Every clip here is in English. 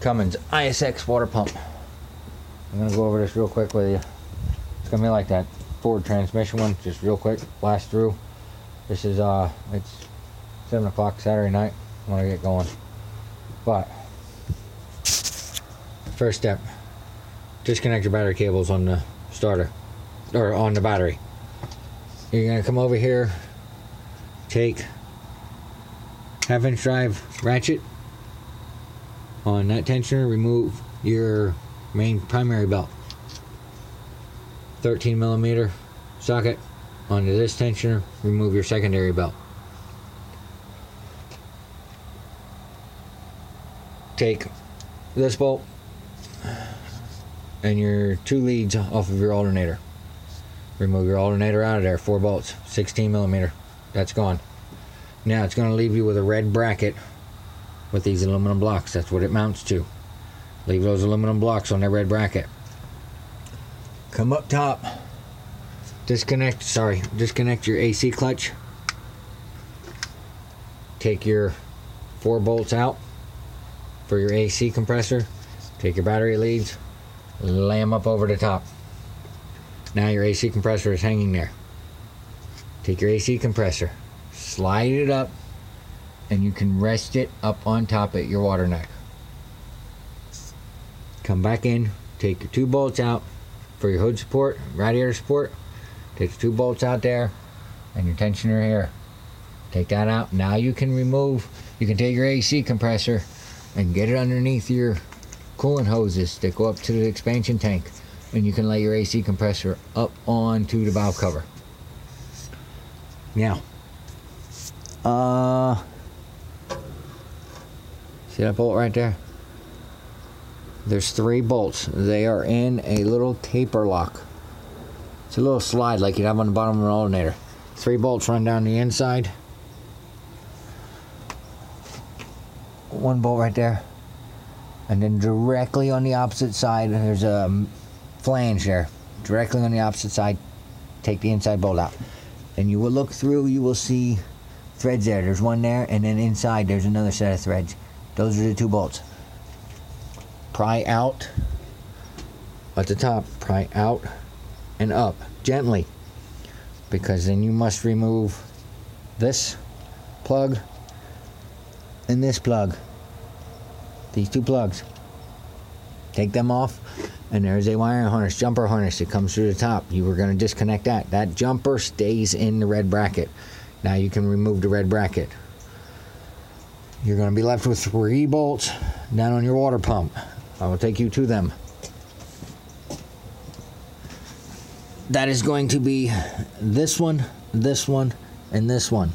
Cummins ISX water pump. I'm gonna go over this real quick with you. It's gonna be like that Ford transmission one, just real quick, blast through. This is it's 7 o'clock Saturday night. I want to get going, but first step: disconnect your battery cables on the starter or on the battery. You're gonna come over here, take 1/2-inch drive ratchet on that tensioner, remove your main primary belt. 13mm socket onto this tensioner, remove your secondary belt. Take this bolt and your 2 leads off of your alternator. Remove your alternator out of there, 4 bolts, 16mm. That's gone. Now it's going to leave you with a red bracket with these aluminum blocks. That's what it mounts to. Leave those aluminum blocks on that red bracket. Come up top. Disconnect your AC clutch. Take your 4 bolts out for your AC compressor. Take your battery leads, lay them up over the top. Now your AC compressor is hanging there. Take your AC compressor, slide it up, and you can rest it up on top at your water neck. Come back in, take your 2 bolts out for your hood support, radiator support. Take the 2 bolts out there and your tensioner here. Take that out. Now you can take your AC compressor and get it underneath your coolant hoses that go up to the expansion tank, and you can lay your AC compressor up onto the valve cover. Now, see that bolt right there? There's 3 bolts. They are in a little taper lock. It's a little slide like you'd have on the bottom of an alternator. 3 bolts run down the inside. 1 bolt right there. And then directly on the opposite side, there's a flange there. Directly on the opposite side, take the inside bolt out. And you will look through, you will see threads there. There's 1 there, and then inside there's another set of threads. Those are the 2 bolts. Pry out at the top, pry out and up gently, because then you must remove this plug and this plug, these 2 plugs. Take them off, and there's a wiring harness, jumper harness that comes through the top. You were going to disconnect that. That jumper stays in the red bracket. Now you can remove the red bracket. You're going to be left with 3 bolts down on your water pump. I will take you to them. That is going to be this one, and this one.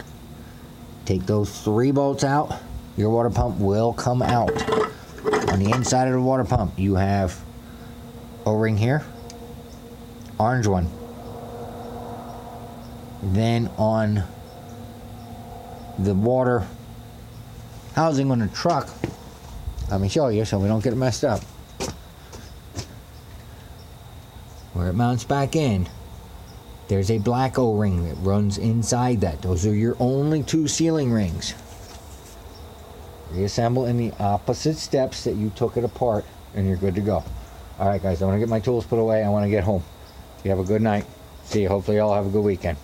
Take those 3 bolts out. Your water pump will come out. On the inside of the water pump, you have O-ring here, orange one. Then on the water housing on the truck, let me show you so we don't get it messed up. Where it mounts back in, there's a black O-ring that runs inside that. Those are your only 2 sealing rings. Reassemble in the opposite steps that you took it apart, and you're good to go. Alright guys, I want to get my tools put away. I want to get home. You have a good night. See you. Hopefully you all have a good weekend.